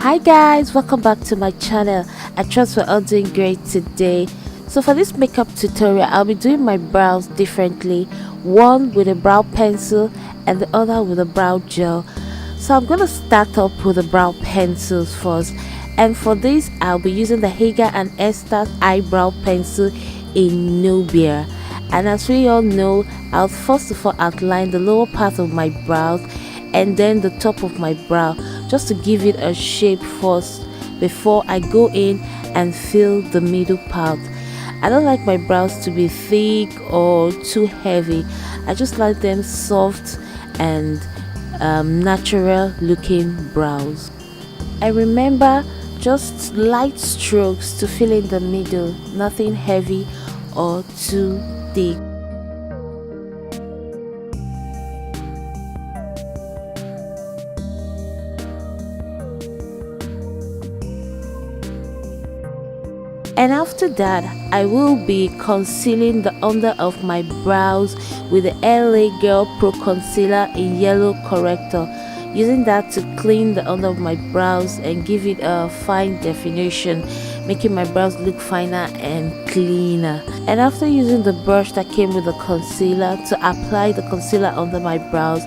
Hi guys, welcome back to my channel. I trust we're all doing great today. So for this makeup tutorial, I'll be doing my brows differently, one with a brow pencil and the other with a brow gel. So I'm going to start up with the brow pencils first, and for this I'll be using the Hager and Esther eyebrow pencil in Nubia. And as we all know, I'll first of all outline the lower part of my brows and then the top of my brow, just to give it a shape first before I go in and fill the middle part. I don't like my brows to be thick or too heavy. I just like them soft and natural looking brows. I remember just light strokes to fill in the middle, nothing heavy or too thick. And after that, I will be concealing the under of my brows with the LA Girl Pro Concealer in Yellow Corrector, using that to clean the under of my brows and give it a fine definition, making my brows look finer and cleaner. And after using the brush that came with the concealer to apply the concealer under my brows,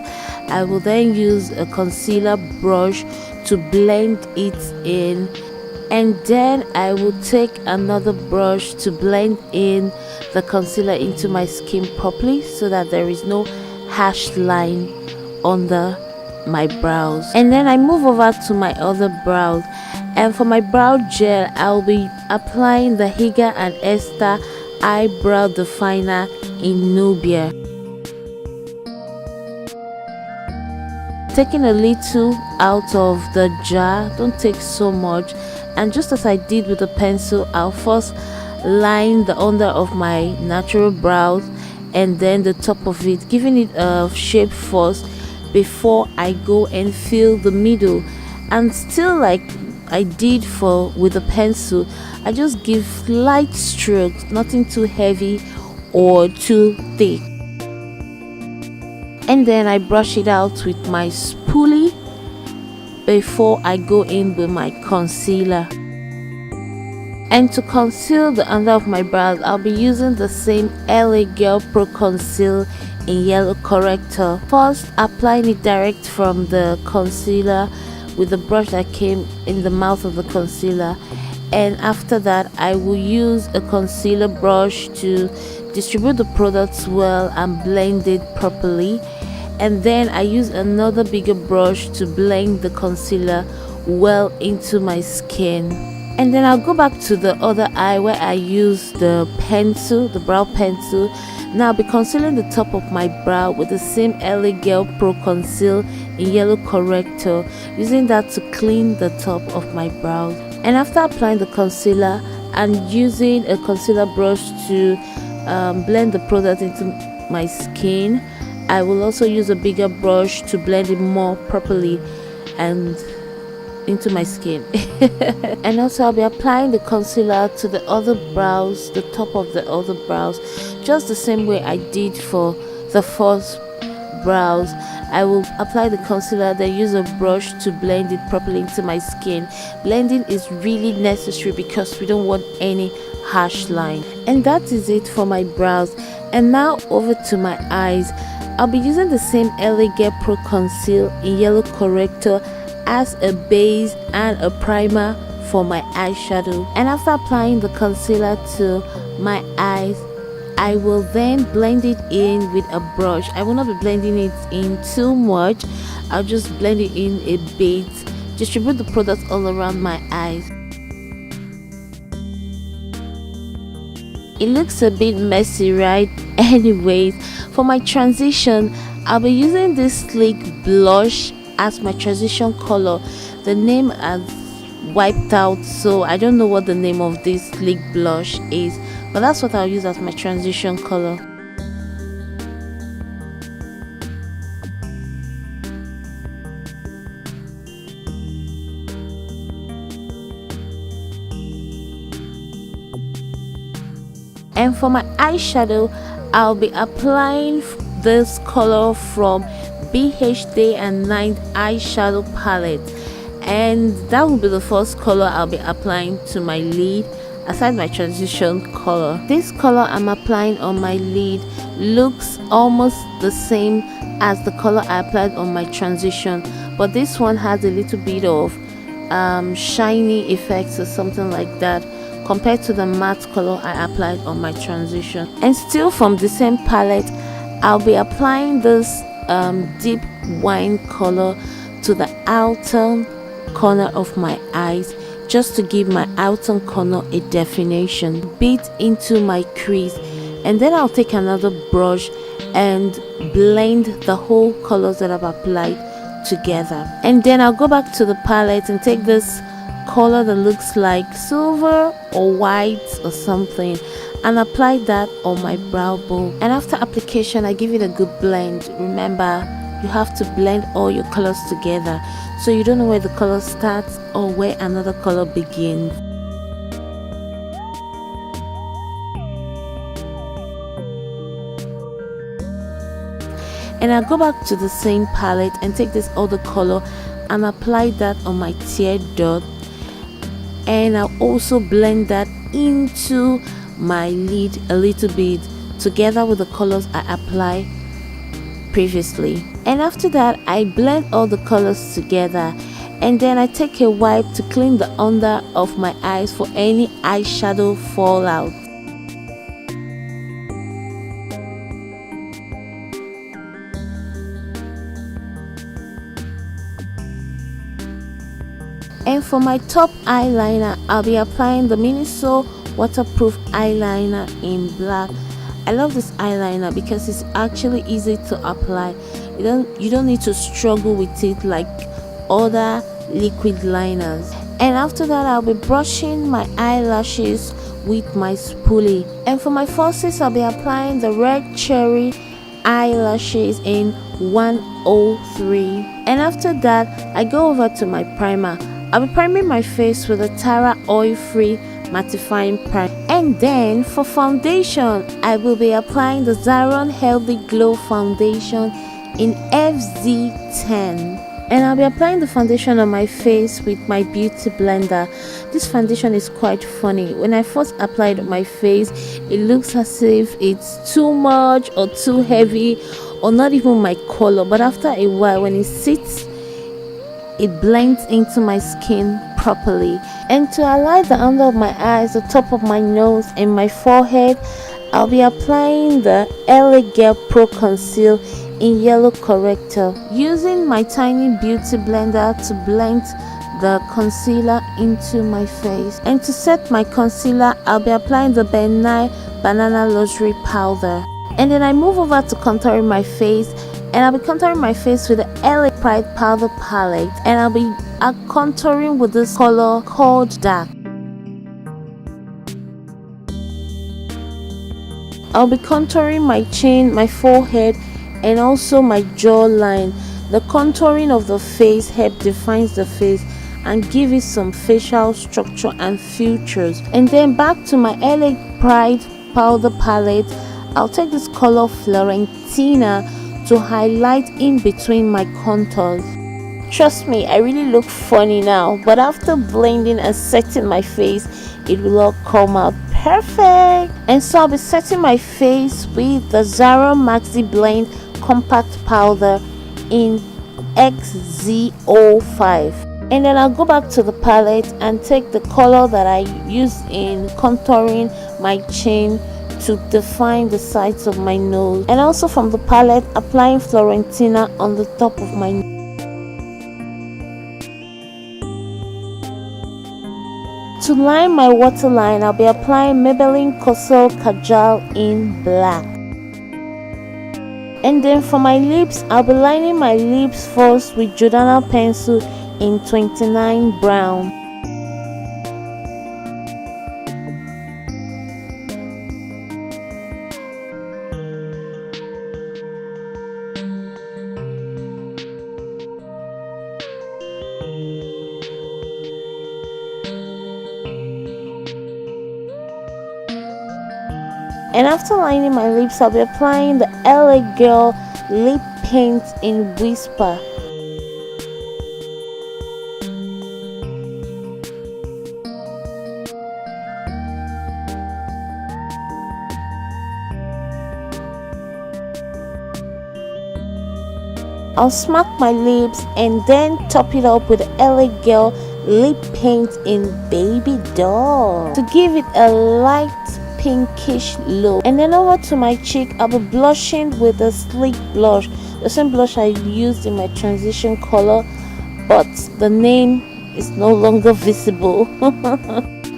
I will then use a concealer brush to blend it in, and then I will take another brush to blend in the concealer into my skin properly so that there is no harsh line under my brows. And then I move over to my other brows, and for my brow gel I'll be applying the Hager and Esther eyebrow definer in Nubia, taking a little out of the jar, don't take so much. And just as I did with the pencil, I'll first line the under of my natural brows and then the top of it, giving it a shape first before I go and fill the middle. And still, like I did with the pencil, I just give light strokes, nothing too heavy or too thick. And then I brush it out with my spoolie before I go in with my concealer. And to conceal the under of my brows, I'll be using the same LA Girl Pro Conceal in Yellow Corrector. First, applying it direct from the concealer with the brush that came in the mouth of the concealer. And after that, I will use a concealer brush to distribute the products well and blend it properly. And then I use another bigger brush to blend the concealer well into my skin. And then I'll go back to the other eye where I use the pencil, the brow pencil. Now I'll be concealing the top of my brow with the same LA Girl Pro Conceal in Yellow Corrector, using that to clean the top of my brows. And after applying the concealer and using a concealer brush to blend the product into my skin, I will also use a bigger brush to blend it more properly and into my skin. And also I'll be applying the concealer to the other brows, the top of the other brows, just the same way I did for the first brows. I will apply the concealer, then use a brush to blend it properly into my skin. Blending is really necessary because we don't want any harsh line. And that is it for my brows. And now over to my eyes. I'll be using the same LA Girl Pro Conceal in Yellow Corrector as a base and a primer for my eyeshadow. And after applying the concealer to my eyes, I will then blend it in with a brush. I will not be blending it in too much. I'll just blend it in a bit, distribute the product all around my eyes. It looks a bit messy, right? Anyways, for my transition, I'll be using this sleek blush as my transition color. The name has wiped out, so I don't know what the name of this sleek blush is, but that's what I'll use as my transition color. And for my eyeshadow, I'll be applying this color from BH Day and Night eyeshadow palette. And that will be the first color I'll be applying to my lid aside my transition color. This color I'm applying on my lid looks almost the same as the color I applied on my transition, but this one has a little bit of shiny effects or something like that compared to the matte color I applied on my transition. And still from the same palette, I'll be applying this deep wine color to the outer corner of my eyes, just to give my outer corner a definition, bit into my crease. And then I'll take another brush and blend the whole colors that I've applied together. And then I'll go back to the palette and take this color that looks like silver or white or something and apply that on my brow bone. And after application, I give it a good blend. Remember, you have to blend all your colors together so you don't know where the color starts or where another color begins. And I'll go back to the same palette and take this other color and apply that on my tear dot, and I'll also blend that into my lid a little bit together with the colors I applied previously. And after that, I blend all the colors together, and then I take a wipe to clean the under of my eyes for any eyeshadow fallout. And for my top eyeliner, I'll be applying the Miniso waterproof eyeliner in black. I love this eyeliner because it's actually easy to apply. You don't need to struggle with it like other liquid liners. And after that, I'll be brushing my eyelashes with my spoolie. And for my falsies, I'll be applying the Red Cherry eyelashes in 103. And after that, I go over to my primer. I'll be priming my face with a Tara oil-free mattifying primer. And then for foundation, I will be applying the Zaron Healthy Glow Foundation in FZ10. And I'll be applying the foundation on my face with my beauty blender. This foundation is quite funny. When I first applied it on my face, it looks as if it's too much or too heavy or not even my color. But after a while, when it sits, it blends into my skin properly. And to highlight the under of my eyes, the top of my nose, and my forehead, I'll be applying the LA Girl Pro Conceal in yellow corrector, using my tiny beauty blender to blend the concealer into my face. And to set my concealer, I'll be applying the Ben Nye Banana Luxury Powder. And then I move over to contouring my face, and I'll be contouring my face with the LA Pride Powder Palette, and I'll be contouring with this color called Dark. I'll be contouring my chin, my forehead, and also my jawline. The contouring of the face helps define the face and give it some facial structure and features. And then back to my LA Pride Powder Palette, I'll take this color Florentina to highlight in between my contours. Trust me, I really look funny now, but after blending and setting my face, it will all come out perfect. And so I'll be setting my face with the Zara Maxi Blend Compact Powder in XZ05. And then I'll go back to the palette and take the color that I used in contouring my chin to define the sides of my nose, and also from the palette applying Florentina on the top of my nose. To line my waterline, I'll be applying Maybelline Cosel Kajal in black. And then for my lips, I'll be lining my lips first with Jordana pencil in 29 brown. And after lining my lips, I'll be applying the LA Girl Lip Paint in Whisper. I'll smack my lips and then top it up with LA Girl lip paint in Baby Doll to give it a light pinkish look. And then over to my cheek, I'll be blushing with a sleek blush, the same blush I used in my transition color, but the name is no longer visible.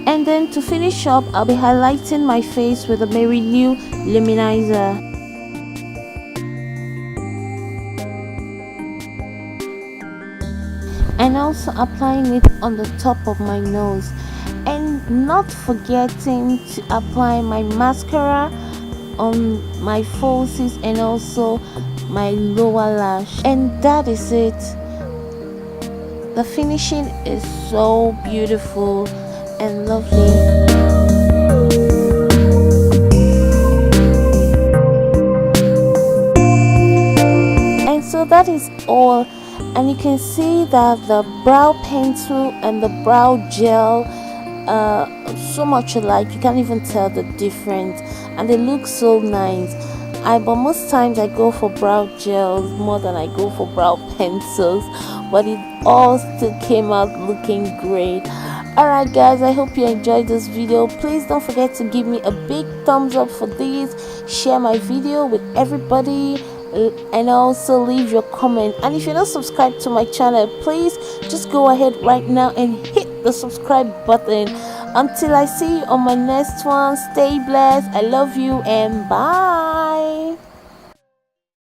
And then to finish up, I'll be highlighting my face with a Mary Lou Luminizer. And also applying it on the top of my nose, and not forgetting to apply my mascara on my falsies and also my lower lash. And that is it. The finishing is so beautiful and lovely. And so that is all. And you can see that the brow pencil and the brow gel are so much alike, you can't even tell the difference, and they look so nice. But most times I go for brow gels more than I go for brow pencils, but it all still came out looking great. Alright guys, I hope you enjoyed this video. Please don't forget to give me a big thumbs up for this, share my video with everybody, and also leave your comment. And if you're not subscribed to my channel, please just go ahead right now and hit the subscribe button. Until I see you on my next one, stay blessed. I love you and bye.